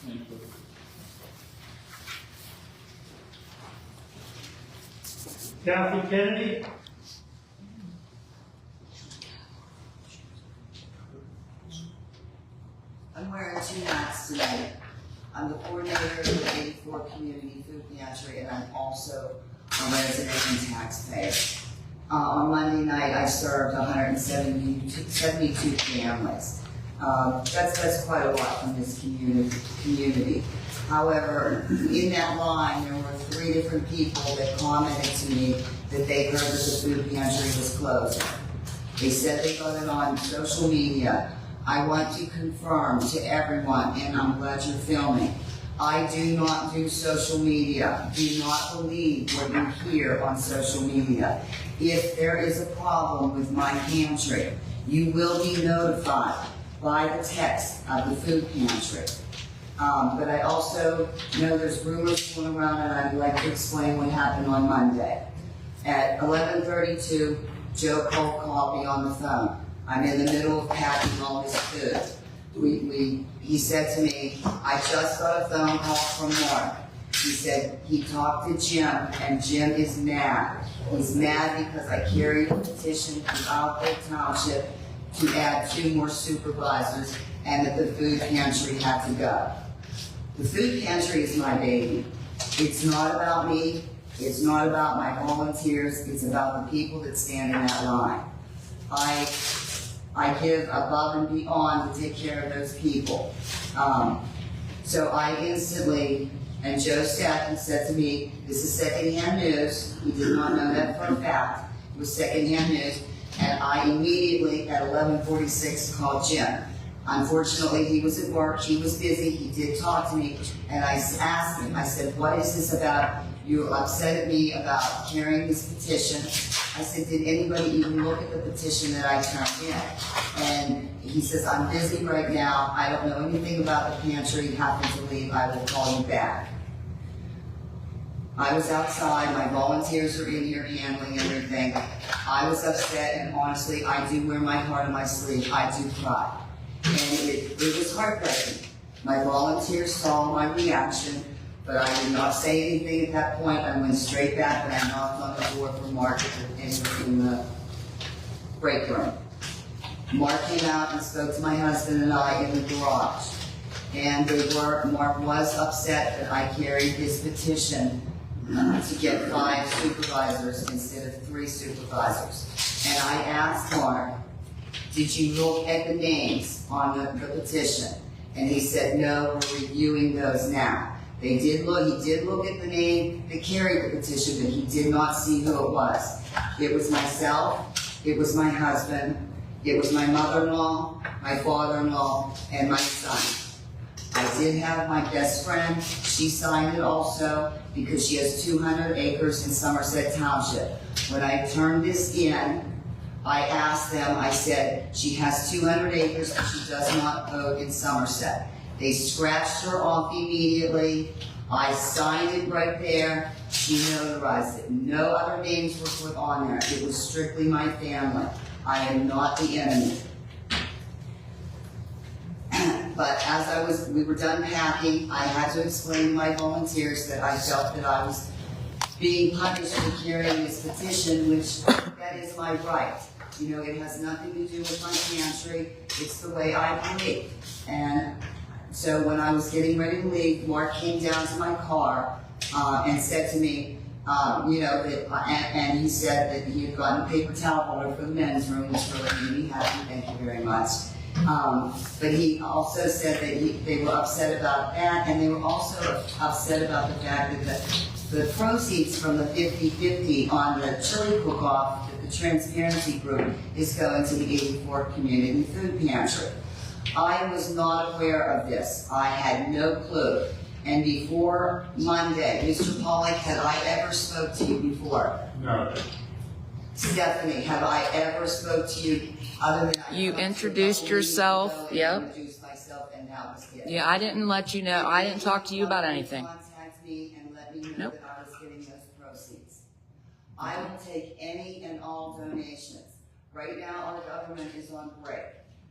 Thank you. Kathy Kennedy? I'm wearing two hats today. I'm the coordinator of the 84 Community Food Pantry, and I'm also a resident and taxpayer. On Monday night, I served 172 families. That's quite a lot from this community. However, in that line, there were 3 different people that commented to me that they heard that the food pantry was closing. They said they got it on social media. I want to confirm to everyone, and I'm glad you're filming, I do not do social media. Do not believe what you hear on social media. If there is a problem with my pantry, you will be notified by the text of the food pantry. But I also know there's rumors going around, and I'd like to explain what happened on Monday. At 11:32, Joe Cole called me on the phone. I'm in the middle of packing all his food. He said to me, I just got a phone call from Mark. He said he talked to Jim, and Jim is mad. He's mad because I carried a petition throughout the township to add 2 more supervisors, and that the food pantry had to go. The food pantry is my baby. It's not about me. It's not about my volunteers. It's about the people that stand in that line. I give above and beyond to take care of those people. So I instantly, and Joe Stacken said to me, this is secondhand news. He did not know that for a fact. It was secondhand news. And I immediately, at 11:46, called Jim. Unfortunately, he was at work. He was busy. He did talk to me. And I asked him, I said, what is this about? You're upset at me about carrying this petition. I said, did anybody even look at the petition that I turned in? And he says, I'm busy right now. I don't know anything about the pantry. Happen to leave. I will call you back. I was outside. My volunteers are in here handling everything. I was upset, and honestly, I do wear my heart on my sleeve. I do cry. And it was heartbreaking. My volunteers saw my reaction, but I did not say anything at that point. I went straight back and I knocked on the door for Mark in the break room. Mark came out and spoke to my husband and I in the garage. And Mark was upset that I carried his petition to get 5 supervisors instead of 3 supervisors. And I asked Mark, did you look at the names on the petition? And he said, no, we're reviewing those now. He did look at the name that carried the petition, but he did not see who it was. It was myself, it was my husband, it was my mother-in-law, my father-in-law, and my son. I did have my best friend. She signed it also because she has 200 acres in Somerset Township. When I turned this in, I asked them, I said, she has 200 acres and she does not vote in Somerset. They scratched her off immediately. I signed it right there. She notarized it. No other names were put on there. It was strictly my family. I am not the enemy. But as we were done packing, I had to explain to my volunteers that I felt that I was being punished for carrying this petition, which that is my right. You know, it has nothing to do with my pantry. It's the way I believe. And so when I was getting ready to leave, Mark came down to my car and said to me, you know, and he said that he had gotten a paper towel holder for the men's room, which really made me happy. Thank you very much. But he also said that they were upset about that, and they were also upset about the fact that the proceeds from the 50-50 on the chili cook-off that the Transparency Group is going to the 84 Community Food Pantry. I was not aware of this. I had no clue. And before Monday, Mr. Pollack, had I ever spoke to you before? No. Stephanie, have I ever spoke to you other than you introduced yourself? Yep. Introduced myself, and that was it. Yeah, I didn't let you know. I didn't talk to you about anything. Contact me and let me know Nope. that I was getting those proceeds. I will take any and all donations. Right now, our government is on break.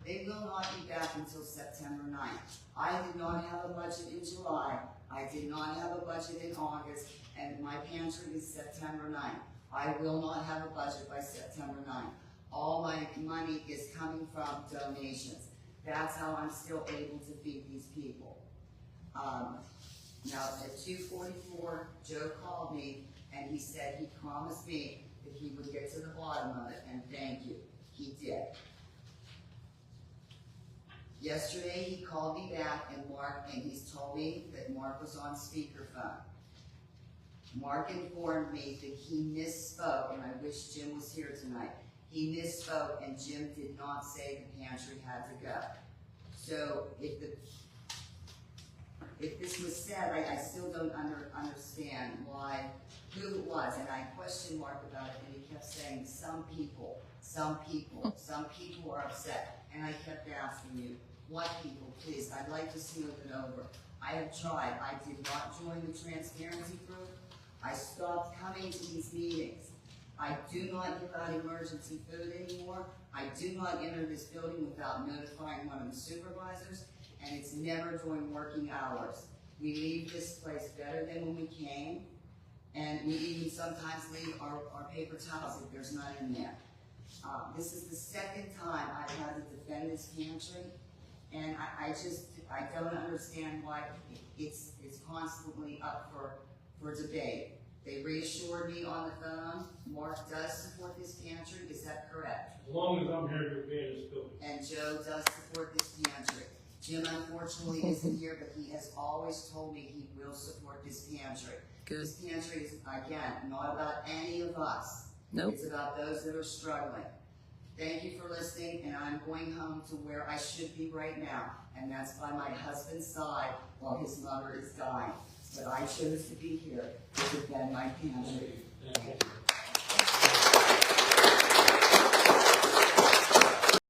They will not be back until September 9th. I did not have a budget in July. I did not have a budget in August, and my pantry is September 9th. I will not have a budget by September 9th. All my money is coming from donations. That's how I'm still able to feed these people. Now, at 2:44, Joe called me, and he said he promised me that he would get to the bottom of it, and thank you, he did. Yesterday, he called me back, and he's told me that Mark was on speakerphone. Mark informed me that he misspoke, and I wish Jim was here tonight. He misspoke, and Jim did not say the pantry had to go. So if this was said, I still don't understand who it was, and I questioned Mark about it, and he kept saying, some people are upset, and I kept asking you, what people, please, I'd like to smooth it over. I have tried. I did not join the transparency group. I stopped coming to these meetings. I do not give out emergency food anymore. I do not enter this building without notifying one of the supervisors, and it's never during working hours. We leave this place better than when we came, and we even sometimes leave our paper towels if there's none in there. This is the second time I've had to defend this pantry, and I don't understand why it's constantly up for debate. They reassured me on the phone, Mark does support this pantry, is that correct? As long as I'm here to be in this building. And Joe does support this pantry. Jim unfortunately isn't here, but he has always told me he will support this pantry. Good. This pantry is, again, not about any of us. Nope. It's about those that are struggling. Thank you for listening, and I'm going home to where I should be right now, and that's by my husband's side while his mother is dying. But I chose to be here to defend my pantry. Thank you.